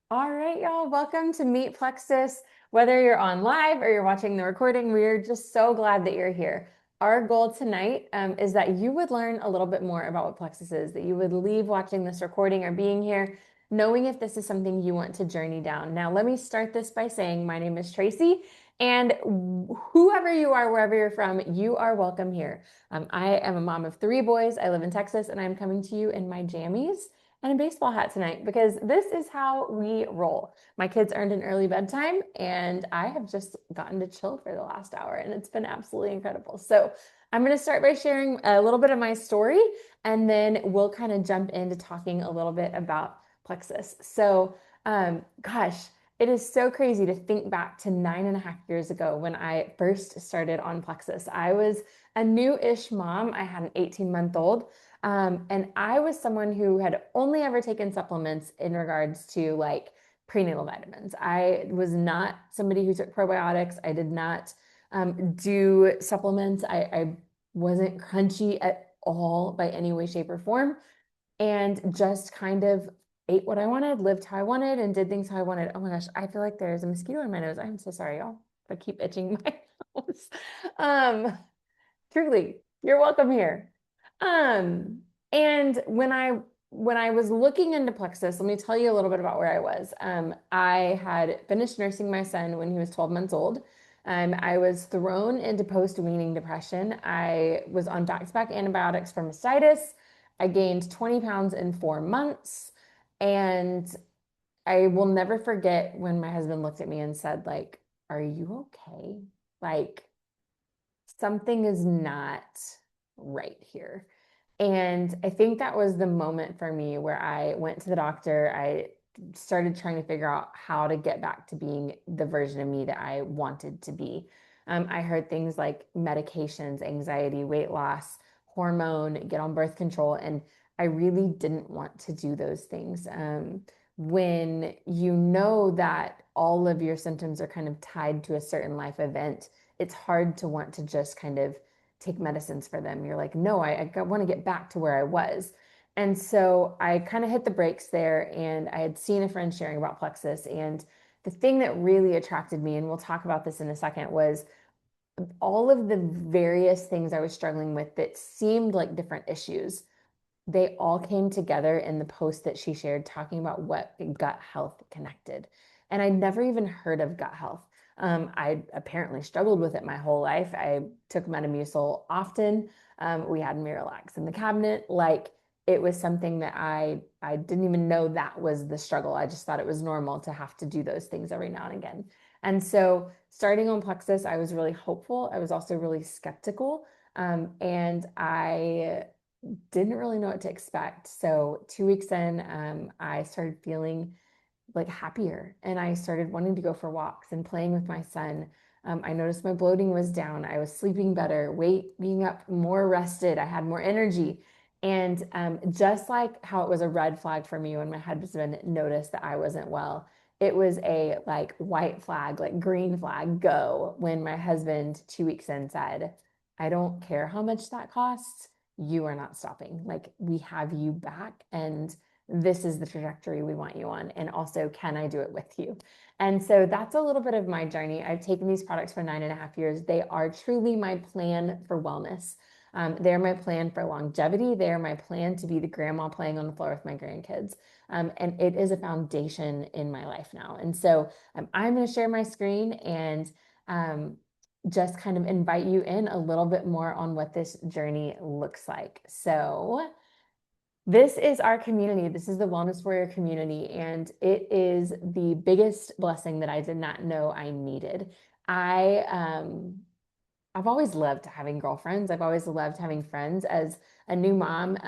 All right, y'all, welcome to Meet Plexus. Whether you're on live or you're watching the recording, we're just so glad that you're here. Our goal tonight is that you would learn a little bit more about what Plexus is, that you would leave watching this recording or being here knowing if this is something you want to journey down. Now, let me start this by saying my name is Tracy, and whoever you are, wherever you're from, you are welcome here. I am a mom of three boys. I live in Texas, and I'm coming to you in my jammies and a baseball hat tonight because this is how we roll. My kids earned an early bedtime, and I have just gotten to chill for the last hour, and it's been absolutely incredible. So, I'm going to start by sharing a little bit of my story, and then we'll kind of jump into talking a little bit about Plexus. So, gosh, it is so crazy to think back to 9.5 years ago when I first started on Plexus. I was a new-ish mom. I had an 18-month-old. And I was someone who had only ever taken supplements in regards to like prenatal vitamins. I was not somebody who took probiotics. I did not do supplements. I wasn't crunchy at all by any way, shape, or form, and just kind of ate what I wanted, lived how I wanted, and did things how I wanted. Oh my gosh, I feel like there's a mosquito in my nose. I'm so sorry, y'all. I keep itching my nose. Um, Truly, you're welcome here. Um, and when I was looking into Plexus, let me tell you a little bit about where I was. I had finished nursing my son when he was 12 months old. I was thrown into post-weaning depression. I was on back-to-back antibiotics for mastitis. I gained 20 pounds in 4 months. And I will never forget when my husband looked at me and said, like, "Are you okay? Like, something is not right here." And I think that was the moment for me where I went to the doctor. I started trying to figure out how to get back to being the version of me that I wanted to be. I heard things like medications, anxiety, weight loss, hormone, get on birth control. And I really didn't want to do those things. When you know that all of your symptoms are kind of tied to a certain life event, it's hard to want to just kind of take medicines for them. You're like, no, I want to get back to where I was. And so I kind of hit the brakes there, and I had seen a friend sharing about Plexus. And the thing that really attracted me, and we'll talk about this in a second, was all of the various things I was struggling with that seemed like different issues. They all came together in the post that she shared talking about what gut health connected. And I never even heard of gut health. I apparently struggled with it my whole life. I took Metamucil often. We had Miralax in the cabinet. Like, it was something that I didn't even know that was the struggle. I just thought it was normal to have to do those things every now and again. And so starting on Plexus, I was really hopeful. I was also really skeptical. And I didn't really know what to expect. So 2 weeks in, I started feeling like happier, and I started wanting to go for walks and playing with my son. I noticed my bloating was down. I was sleeping better, weight being up, more rested. I had more energy. And just like how it was a red flag for me when my husband noticed that I wasn't well, it was a like white flag, like green flag, go when my husband 2 weeks in said, "I don't care how much that costs. You are not stopping. Like, we have you back, and this is the trajectory we want you on. And also, can I do it with you?" And so that's a little bit of my journey. I've taken these products for 9.5 years. They are truly my plan for wellness. They're my plan for longevity. They're my plan to be the grandma playing on the floor with my grandkids. And it is a foundation in my life now. And so I'm going to share my screen and um, just kind of invite you in a little bit more on what this journey looks like. So, this is our community. This is the Wellness Warrior community, and it is the biggest blessing that I did not know I needed. I I've always loved having girlfriends. I've always loved having friends. As a new mom,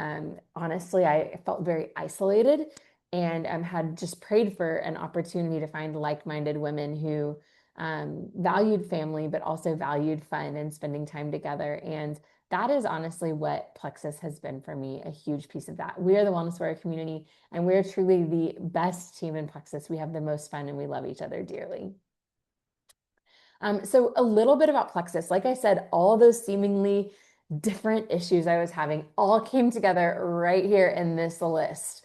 honestly, I felt very isolated, and had just prayed for an opportunity to find like-minded women who valued family, but also valued fun and spending time together. And that is honestly what Plexus has been for me, a huge piece of that. We are the Wellness Warrior community, and we're truly the best team in Plexus. We have the most fun, and we love each other dearly. So a little bit about Plexus. Like I said, all those seemingly different issues I was having all came together right here in this list.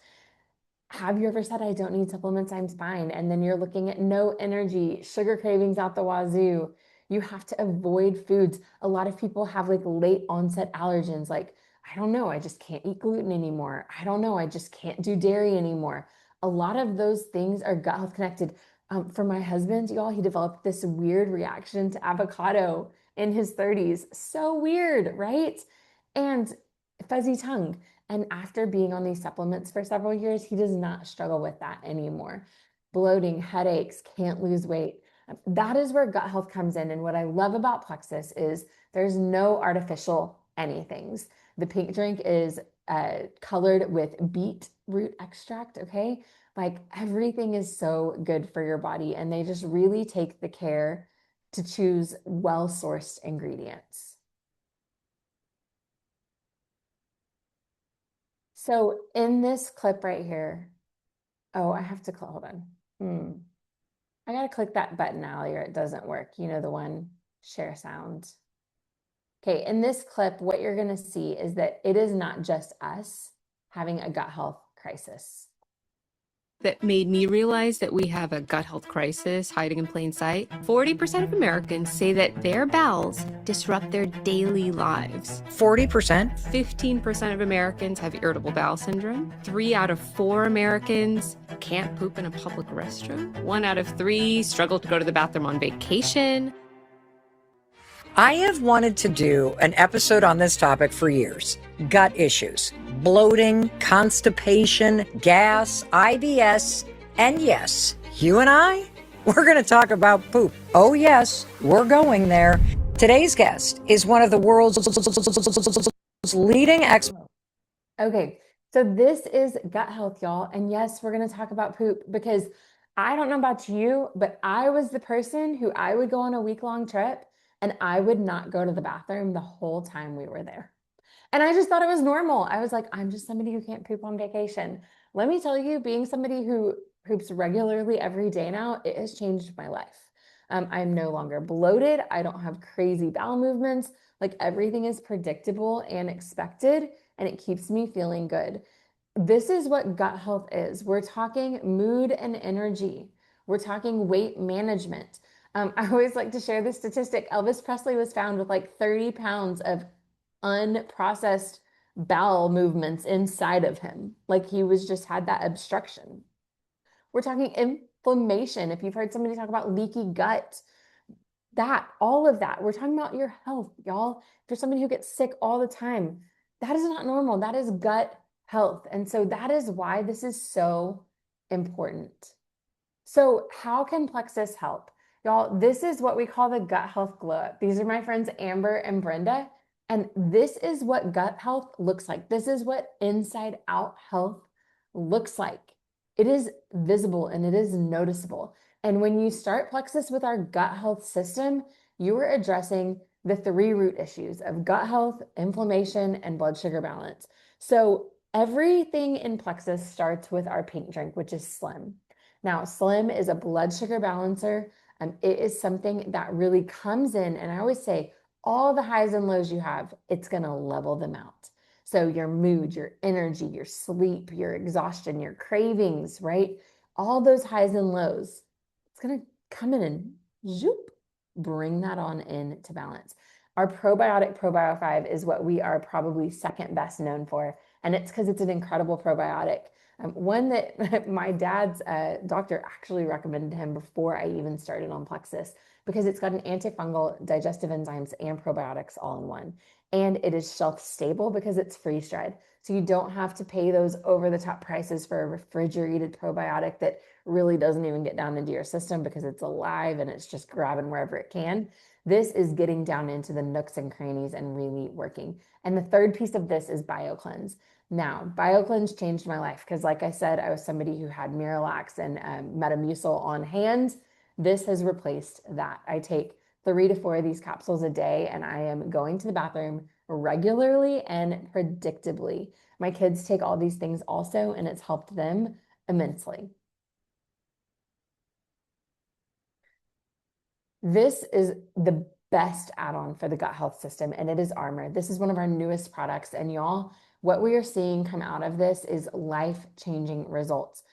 Have you ever said, I don't need supplements, I'm fine? And then you're looking at no energy, sugar cravings out the wazoo. You have to avoid foods. A lot of people have like late onset allergens, like, I don't know, I just can't eat gluten anymore. I don't know, I just can't do dairy anymore. A lot of those things are gut health connected. For my husband, y'all, he developed this weird reaction to avocado in his 30s. So weird, right? And fuzzy tongue. And after being on these supplements for several years, he does not struggle with that anymore. Bloating, headaches, can't lose weight. That is where gut health comes in. And what I love about Plexus is there's no artificial anythings. The pink drink is colored with beet root extract, okay? Like everything is so good for your body, and they just really take the care to choose well-sourced ingredients. So in this clip right here, oh, I have to hold on. I gotta click that button, Allie, or it doesn't work. You know, the one share sound. Okay, in this clip, what you're gonna see is that it is not just us having a gut health crisis. That made me realize that we have a gut health crisis hiding in plain sight. 40% of Americans say that their bowels disrupt their daily lives. 40%? 15% of Americans have irritable bowel syndrome. 3 out of 4 Americans can't poop in a public restroom. 1 out of 3 struggle to go to the bathroom on vacation. I have wanted to do an episode on this topic for years. Gut issues, bloating, constipation, gas, IBS, and yes, you and I, we're going to talk about poop. Oh yes, we're going there. Today's guest is one of the world's leading experts. Okay, so this is gut health, y'all. And yes, we're going to talk about poop because I don't know about you, but I was the person who I would go on a week-long trip and I would not go to the bathroom the whole time we were there. And I just thought it was normal. I was like, I'm just somebody who can't poop on vacation. Let me tell you, being somebody who poops regularly every day now, it has changed my life. I'm no longer bloated. I don't have crazy bowel movements. Like everything is predictable and expected, and it keeps me feeling good. This is what gut health is. We're talking mood and energy. We're talking weight management. I always like to share this statistic. Elvis Presley was found with like 30 pounds of unprocessed bowel movements inside of him. Like he was just had that obstruction. We're talking inflammation. If you've heard somebody talk about leaky gut, that, all of that. We're talking about your health, y'all. If you're somebody who gets sick all the time, that is not normal. That is gut health. And so that is why this is so important. So how can Plexus help? Y'all, this is what we call the gut health glow up. These are my friends Amber and Brenda. And this is what gut health looks like. This is what inside out health looks like. It is visible and it is noticeable. And when you start Plexus with our gut health system, you are addressing the 3 root issues of gut health, inflammation, and blood sugar balance. So everything in Plexus starts with our pink drink, which is Slim. Now, Slim is a blood sugar balancer. It is something that really comes in, and I always say, all the highs and lows you have, it's going to level them out. So your mood, your energy, your sleep, your exhaustion, your cravings, right? All those highs and lows, it's going to come in and zoop, bring that on in to balance. Our probiotic Probio 5 is what we are probably second best known for. And it's because it's an incredible probiotic. One that my dad's doctor actually recommended him before I even started on Plexus because it's got an antifungal, digestive enzymes, and probiotics all in one. And it is shelf stable because it's freeze dried. So you don't have to pay those over the top prices for a refrigerated probiotic that really doesn't even get down into your system because it's alive and it's just grabbing wherever it can. This is getting down into the nooks and crannies and really working. And the third piece of this is BioCleanse. Now, BioCleanse changed my life because, like I said, I was somebody who had Miralax and Metamucil on hand. This has replaced that. I take 3 to 4 of these capsules a day, and I am going to the bathroom regularly and predictably. My kids take all these things also, and it's helped them immensely. This is the best add-on for the gut health system, and it is Armor. This is one of our newest products, and y'all, what we are seeing come out of this is life-changing results.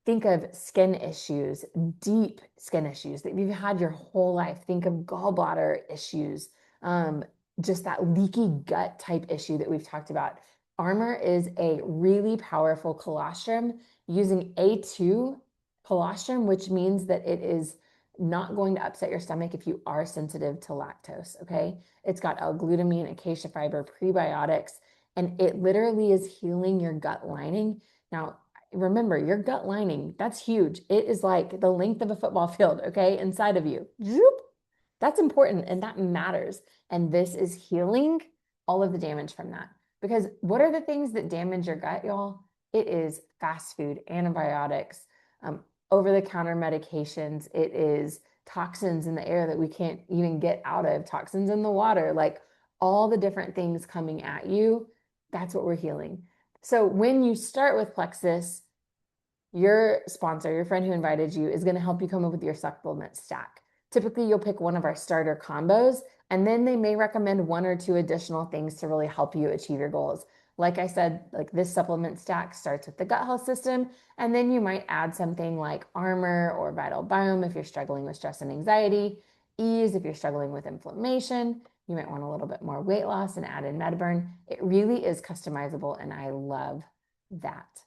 Think of skin issues, deep skin issues that you've had your whole life. Think of gallbladder issues, um, just that leaky gut type issue that we've talked about. Armor is a really powerful colostrum using A2 colostrum, which means that it is not going to upset your stomach if you are sensitive to lactose, okay? It's got L-glutamine, acacia fiber, prebiotics, and it literally is healing your gut lining. Now, remember, your gut lining, that's huge. It is like the length of a football field, okay, inside of you. Zoop. That's important and that matters. And this is healing all of the damage from that. Because what are the things that damage your gut, y'all? It is fast food, antibiotics, over-the-counter medications. It is toxins in the air that we can't even get out of, toxins in the water, like all the different things coming at you. That's what we're healing. So when you start with Plexus, your sponsor, your friend who invited you, is going to help you come up with your supplement stack. Typically, you'll pick one of our starter combos, and then they may recommend one or two additional things to really help you achieve your goals. Like I said, like this supplement stack starts with the gut health system, and then you might add something like Armor or Vital Biome if you're struggling with stress and anxiety, Ease if you're struggling with inflammation. You might want a little bit more weight loss and add in MedBurn. It really is customizable, and I love that.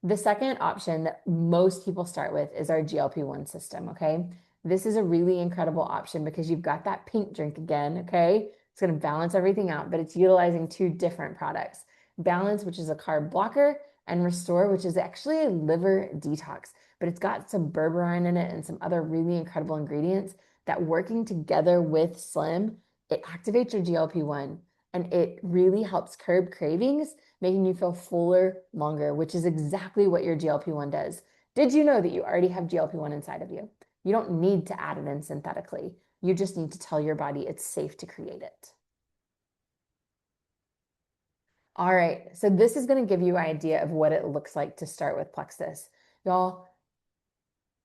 The second option that most people start with is our GLP-1 system, okay? This is a really incredible option because you've got that pink drink again, okay? It's going to balance everything out, but it's utilizing two different products. Balance, which is a carb blocker, and Restore, which is actually a liver detox, but it's got some berberine in it and some other really incredible ingredients that working together with Slim, it activates your GLP-1 and it really helps curb cravings, making you feel fuller longer, which is exactly what your GLP-1 does. Did you know that you already have GLP-1 inside of you? You don't need to add it in synthetically. You just need to tell your body it's safe to create it. All right, so this is going to give you an idea of what it looks like to start with Plexus. Y'all,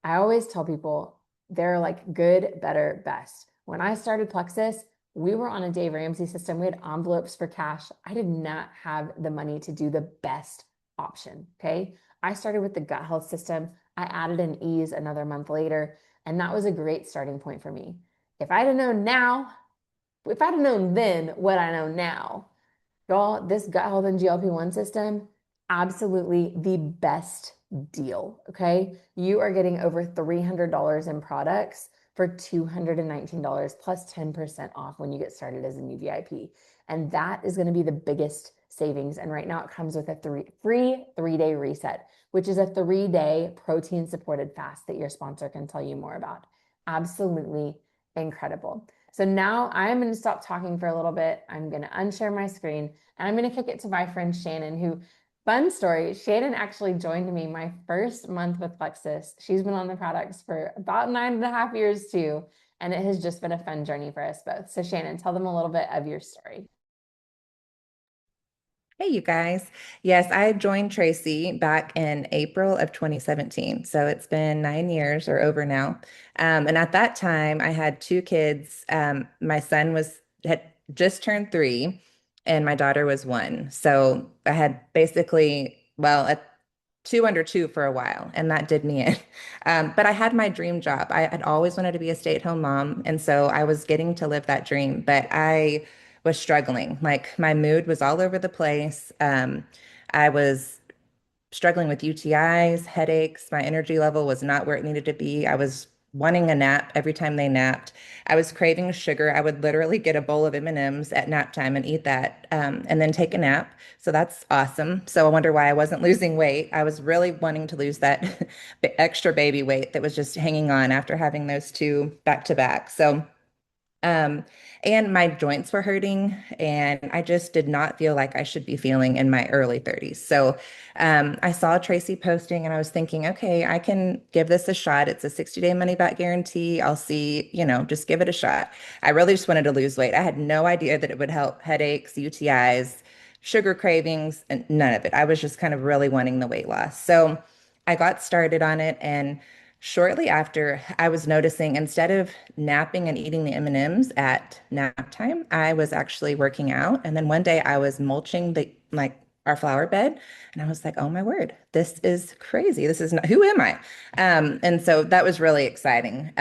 I always tell people they're like good, better, best. When I started Plexus, we were on a Dave Ramsey system. We had envelopes for cash. I did not have the money to do the best option, okay? I started with the gut health system. I added an Ease another month later, and that was a great starting point for me. If I'd have known now, if I'd have known then what I know now, y'all, this gut health and GLP-1 system, absolutely the best deal, okay? You are getting over $300 in products for $219 plus 10% off when you get started as a new VIP. And that is going to be the biggest savings. And right now it comes with a free 3-day reset, which is a 3-day protein supported fast that your sponsor can tell you more about. Absolutely incredible. So now I'm going to stop talking for a little bit. I'm going to unshare my screen and I'm going to kick it to my friend Shannon, who, fun story, Shannon actually joined me my first month with Plexus. She's been on the products for about 9.5 years too. And it has just been a fun journey for us both. So Shannon, tell them a little bit of your story. Hey, you guys. Yes, I joined Traci back in April of 2017. So it's been 9 years or over now. And at that time, I had two kids. My son had just turned 3, and my daughter was 1. So I had basically, well, a 2 under 2 for a while, and that did me in. But I had my dream job. I had always wanted to be a stay-at-home mom, and so I was getting to live that dream. But I was struggling. Like my mood was all over the place. I was struggling with UTIs, headaches. My energy level was not where it needed to be. I was wanting a nap every time they napped. I was craving sugar. I would literally get a bowl of M&Ms at nap time and eat that, and then take a nap. So that's awesome. So I wonder why I wasn't losing weight. I was really wanting to lose that extra baby weight that was just hanging on after having those two back to back. So um, and my joints were hurting, and I just did not feel like I should be feeling in my early 30s. So I saw Traci posting, and I was thinking, okay, I can give this a shot. It's a 60-day money back guarantee. I'll see, just give it a shot. I really just wanted to lose weight. I had no idea that it would help headaches, UTIs, sugar cravings, and none of it. I was just kind of really wanting the weight loss. So I got started on it, and shortly after, I was noticing instead of napping and eating the M&Ms at nap time, I was actually working out. And then one day I was mulching the like our flower bed. And I was like, oh my word, this is crazy. This is not, who am I? And so that was really exciting.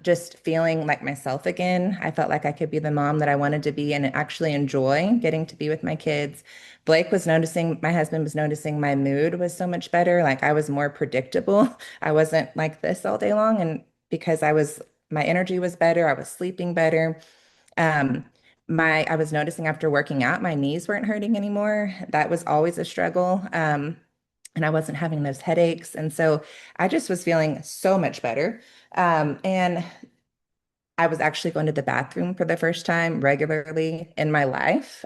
Just feeling like myself again. I felt like I could be the mom that I wanted to be and actually enjoy getting to be with my kids. Blake was noticing, my husband was noticing my mood was so much better. Like I was more predictable. I wasn't like this all day long. And because my energy was better, I was sleeping better. Um, I was noticing after working out, my knees weren't hurting anymore. That was always a struggle. And I wasn't having those headaches. And so I just was feeling so much better. And I was actually going to the bathroom for the first time regularly in my life,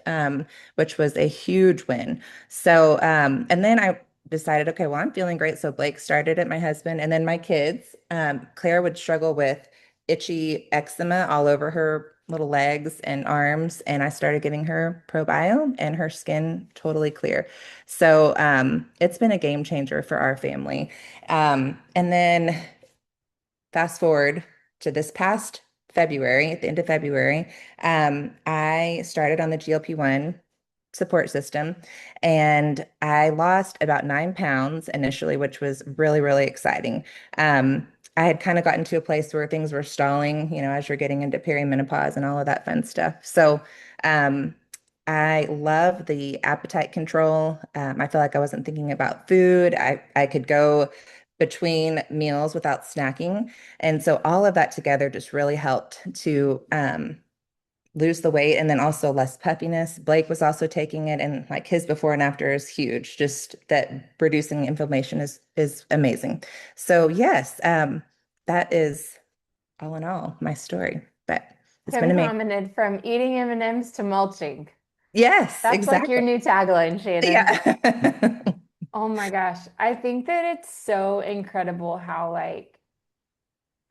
which was a huge win. So, and then I decided, okay, well, I'm feeling great. So Blake started it, my husband, and then my kids. Claire would struggle with itchy eczema all over her little legs and arms, and I started giving her ProBio, and her skin totally clear. So, it's been a game changer for our family. And then fast forward to this past February, at the end of February, I started on the GLP-1 support system and I lost about 9 pounds initially, which was really, really exciting. I had kind of gotten to a place where things were stalling, as you're getting into perimenopause and all of that fun stuff. So, um, I love the appetite control. I feel like I wasn't thinking about food. I could go between meals without snacking. And so all of that together just really helped to lose the weight and then also less puffiness. Blake was also taking it and like his before and after is huge. Just that reducing inflammation is amazing. So yes, that is all in all my story. But it's been amazing. Concomitant from eating M&Ms to mulching. Yes, That's like your exactly. new tagline, Shannon. Yeah. Oh my gosh. I think that it's so incredible how like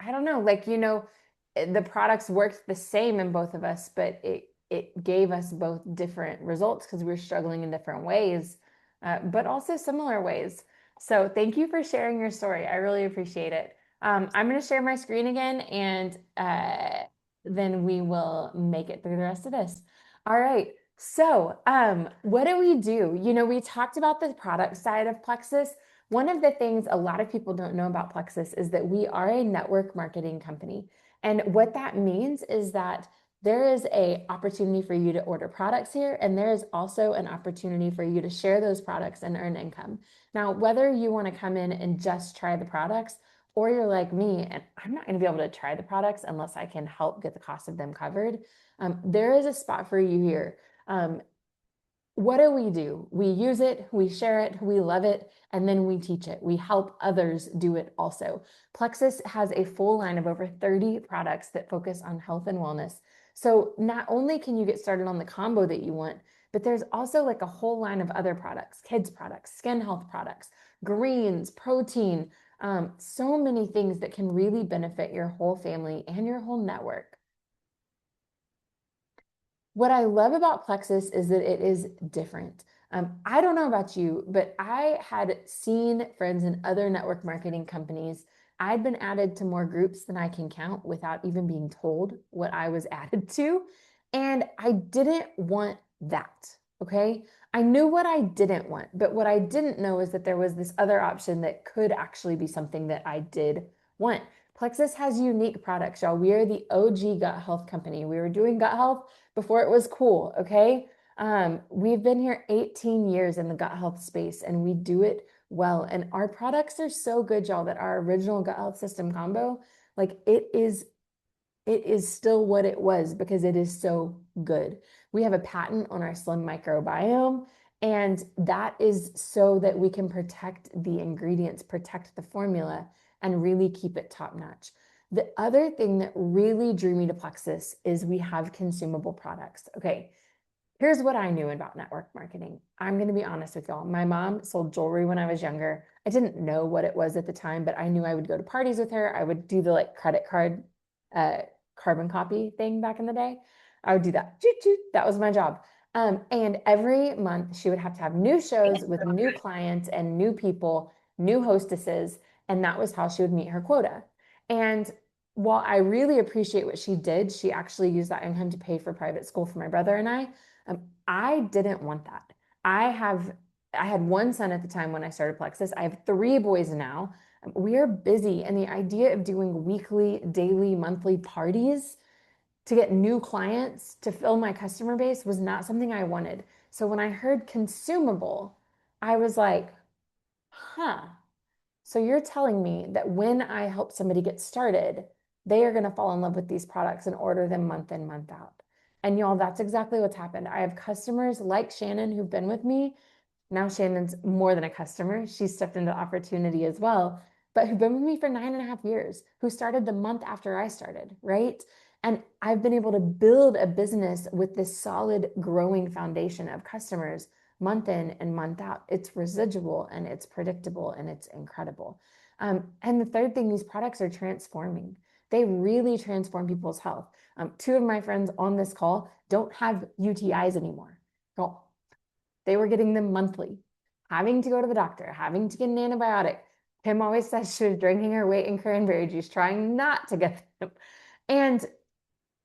I don't know, like the products worked the same in both of us, but it gave us both different results because we were struggling in different ways, but also similar ways. So thank you for sharing your story. I really appreciate it. I'm going to share my screen again, and then we will make it through the rest of this. All right. So, what do we do? We talked about the product side of Plexus. One of the things a lot of people don't know about Plexus is that we are a network marketing company. And what that means is that there is a opportunity for you to order products here, and there is also an opportunity for you to share those products and earn income. Now, whether you want to come in and just try the products, or you're like me, and I'm not going to be able to try the products unless I can help get the cost of them covered, there is a spot for you here. What do? We use it, we share it, we love it, and then we teach it. We help others do it also. Plexus has a full line of over 30 products that focus on health and wellness. So not only can you get started on the combo that you want, but there's also like a whole line of other products, kids products, skin health products, greens, protein, so many things that can really benefit your whole family and your whole network. What I love about Plexus is that it is different. I don't know about you, but I had seen friends in other network marketing companies. I'd been added to more groups than I can count without even being told what I was added to. And I didn't want that. Okay. I knew what I didn't want, but what I didn't know is that there was this other option that could actually be something that I did want. Plexus has unique products, y'all. We are the OG gut health company. We were doing gut health before it was cool, okay? We've been here 18 years in the gut health space and we do it well. And our products are so good, y'all, that our original gut health system combo, like it is still what it was because it is so good. We have a patent on our slim microbiome, and that is so that we can protect the ingredients, protect the formula, and really keep it top notch. The other thing that really drew me to Plexus is we have consumable products. Okay, here's what I knew about network marketing. I'm going to be honest with y'all. My mom sold jewelry when I was younger. I didn't know what it was at the time, but I knew I would go to parties with her. I would do the like credit card uh, carbon copy thing back in the day. I would do that. That was my job. And every month she would have to have new shows with new clients and new people, new hostesses. And that was how she would meet her quota. And while I really appreciate what she did, she actually used that income to pay for private school for my brother and I. I didn't want that. I have I had one son at the time when I started Plexus. I have three boys now. We are busy, and the idea of doing weekly, daily, monthly parties to get new clients to fill my customer base was not something I wanted. So when I heard consumable, I was like, huh. So you're telling me that when I help somebody get started, they are going to fall in love with these products and order them month in, month out. And y'all, that's exactly what's happened. I have customers like Shannon who've been with me. Now Shannon's more than a customer. She stepped into opportunity as well, but who've been with me for 9.5 years, who started the month after I started, right? And I've been able to build a business with this solid growing foundation of customers month in and month out. It's residual and it's predictable and it's incredible. And the third thing, these products are transforming. They really transform people's health. Two of my friends on this call don't have UTIs anymore. Well, they were getting them monthly, having to go to the doctor, having to get an antibiotic. Kim always says she was drinking her weight in cranberry juice, trying not to get them. And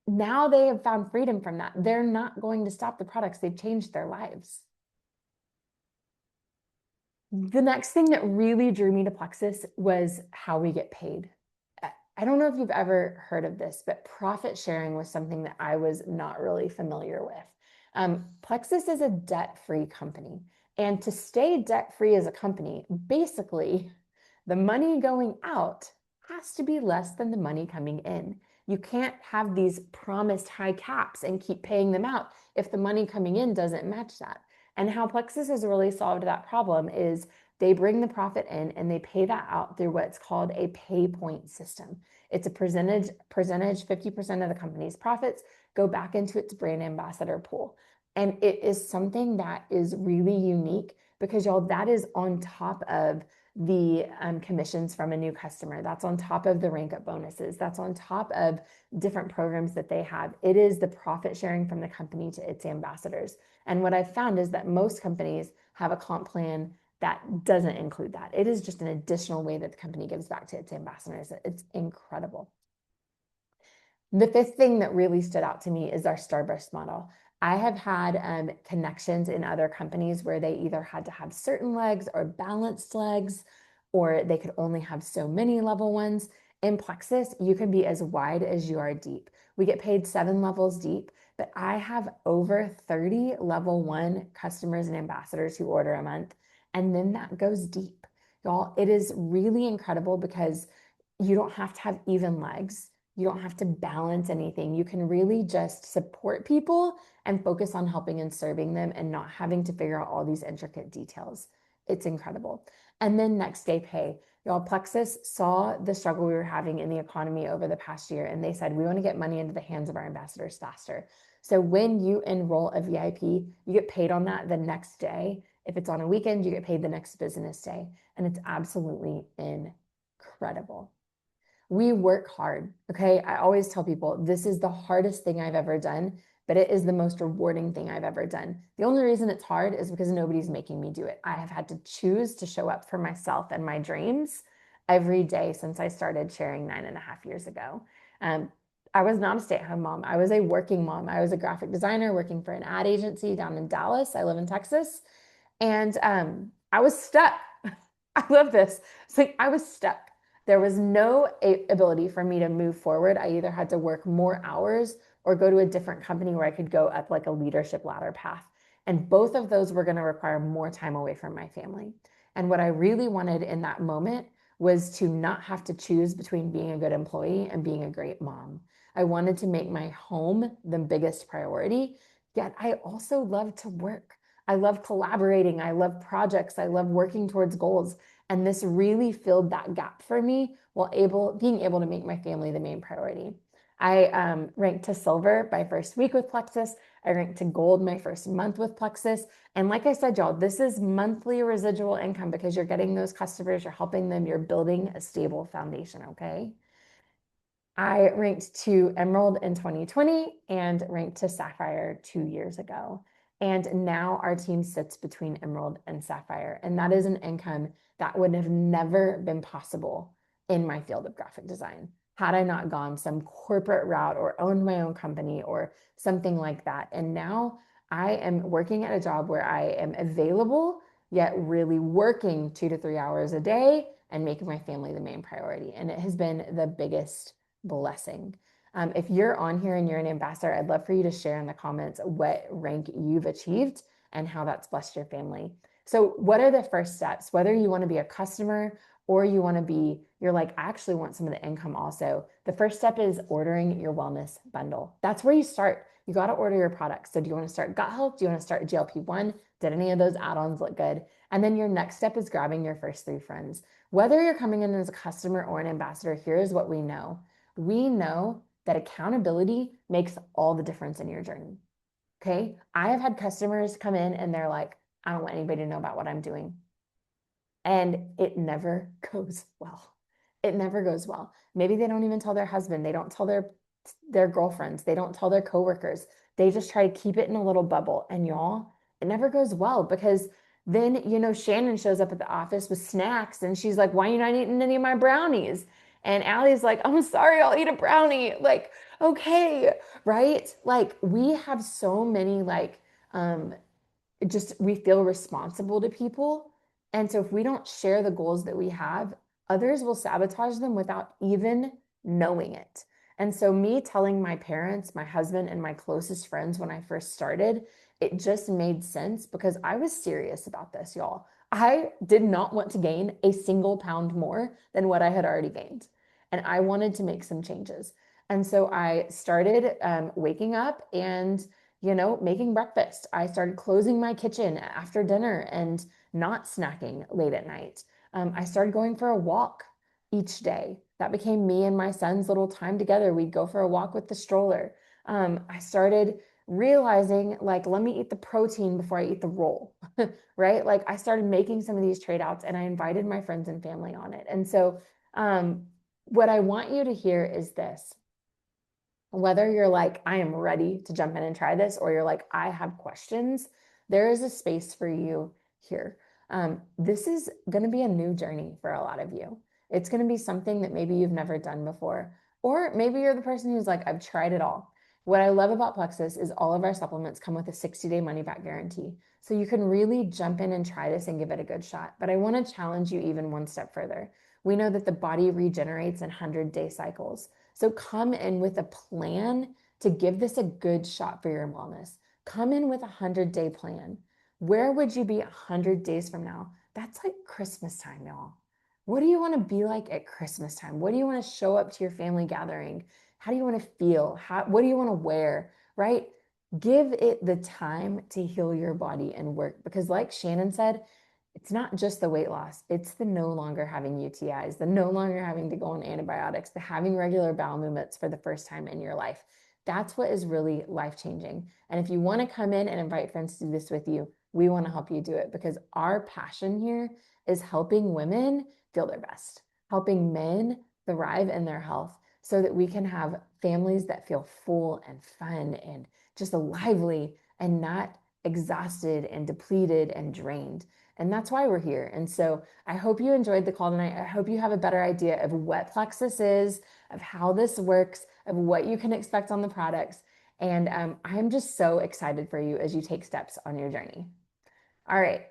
now they have found freedom from that. They're not going to stop the products. They've changed their lives. The next thing that really drew me to Plexus was how we get paid. I don't know if you've ever heard of this, but profit sharing was something that I was not really familiar with. Plexus is a debt-free company. And to stay debt-free as a company, basically, the money going out has to be less than the money coming in. You can't have these promised high caps and keep paying them out if the money coming in doesn't match that. And how Plexus has really solved that problem is they bring the profit in and they pay that out through what's called a pay point system. It's a percentage, 50% of the company's profits go back into its brand ambassador pool. And it is something that is really unique because y'all, that is on top of the commissions from a new customer. That's on top of the rank up bonuses. That's on top of different programs that they have. It is the profit sharing from the company to its ambassadors. And what I've found is that most companies have a comp plan that doesn't include that. It is just an additional way that the company gives back to its ambassadors. It's incredible. The fifth thing that really stood out to me is our Starburst model. I have had connections in other companies where they either had to have certain legs or balanced legs, or they could only have so many level ones. In Plexus, you can be as wide as you are deep. We get paid 7 levels deep, but I have over 30 level 1 customers and ambassadors who order a month, and then that goes deep. Y'all, it is really incredible because you don't have to have even legs. You don't have to balance anything. You can really just support people and focus on helping and serving them and not having to figure out all these intricate details. It's incredible. And then next day pay. Y'all, Plexus saw the struggle we were having in the economy over the past year, and they said, we want to get money into the hands of our ambassadors faster. So when you enroll a VIP, you get paid on that the next day. If it's on a weekend, you get paid the next business day. And it's absolutely incredible. We work hard, okay? I always tell people this is the hardest thing I've ever done, but it is the most rewarding thing I've ever done. The only reason it's hard is because nobody's making me do it. I have had to choose to show up for myself and my dreams every day since I started sharing 9.5 years ago. I was not a stay-at-home mom. I was a working mom. I was a graphic designer working for an ad agency down in Dallas. I live in Texas. And I was stuck. I love this. It's like I was stuck. There was no ability for me to move forward. I either had to work more hours or go to a different company where I could go up like a leadership ladder path. And both of those were going to require more time away from my family. And what I really wanted in that moment was to not have to choose between being a good employee and being a great mom. I wanted to make my home the biggest priority, yet I also love to work. I love collaborating. I love projects. I love working towards goals. And this really filled that gap for me while being able to make my family the main priority. I ranked to silver my first week with Plexus. I ranked to gold my first month with Plexus. And like I said, y'all, this is monthly residual income because you're getting those customers, you're helping them, you're building a stable foundation, okay? I ranked to Emerald in 2020 and ranked to Sapphire 2 years ago. And now our team sits between Emerald and Sapphire. And that is an income that would have never been possible in my field of graphic design had I not gone some corporate route or owned my own company or something like that. And now I am working at a job where I am available yet really working 2 to 3 hours a day and making my family the main priority. And it has been the biggest blessing. If you're on here and you're an ambassador, I'd love for you to share in the comments what rank you've achieved and how that's blessed your family. So what are the first steps? Whether you want to be a customer or you want to be, you're like, I actually want some of the income also. The first step is ordering your wellness bundle. That's where you start. You got to order your products. So do you want to start gut health? Do you want to start GLP-1? Did any of those add-ons look good? And then your next step is grabbing your first 3 friends. Whether you're coming in as a customer or an ambassador, here's what we know. We know that accountability makes all the difference in your journey. Okay. I have had customers come in and they're like, I don't want anybody to know about what I'm doing. And it never goes well. It never goes well. Maybe they don't even tell their husband. They don't tell their girlfriends. They don't tell their coworkers. They just try to keep it in a little bubble. And y'all, it never goes well because then, Shannon shows up at the office with snacks and she's like, why are you not eating any of my brownies? And Allie's like, I'm sorry, I'll eat a brownie. Like, okay, right? Like we have so many just we feel responsible to people. And so if we don't share the goals that we have, others will sabotage them without even knowing it. And so me telling my parents, my husband, and my closest friends when I first started, it just made sense because I was serious about this, y'all. I did not want to gain a single pound more than what I had already gained. And I wanted to make some changes. And so I started waking up and making breakfast. I started closing my kitchen after dinner and not snacking late at night. I started going for a walk each day. That became me and my son's little time together. We'd go for a walk with the stroller. I started realizing, like, let me eat the protein before I eat the roll, right? Like, I started making some of these trade outs and I invited my friends and family on it. And so, what I want you to hear is this: whether you're like, I am ready to jump in and try this, or you're like, I have questions, there is a space for you here. This is going to be a new journey for a lot of you. It's going to be something that maybe you've never done before, or maybe you're the person who's like, I've tried it all. What I love about Plexus is all of our supplements come with a 60-day money back guarantee. So you can really jump in and try this and give it a good shot. But I want to challenge you even one step further. We know that the body regenerates in 100-day cycles. So come in with a plan to give this a good shot for your wellness. Come in with a 100-day plan. Where would you be 100 days from now? That's like Christmas time, y'all. What do you want to be like at Christmas time? What do you want to show up to your family gathering? How do you want to feel? What do you want to wear, right? Give it the time to heal your body and work, because like Shannon said, it's not just the weight loss, it's the no longer having UTIs, the no longer having to go on antibiotics, the having regular bowel movements for the first time in your life. That's what is really life-changing. And if you want to come in and invite friends to do this with you, we want to help you do it, because our passion here is helping women feel their best, helping men thrive in their health so that we can have families that feel full and fun and just lively and not exhausted and depleted and drained. And that's why we're here. And so I hope you enjoyed the call tonight. I hope you have a better idea of what Plexus is, of how this works, of what you can expect on the products. And I'm just so excited for you as you take steps on your journey. All right.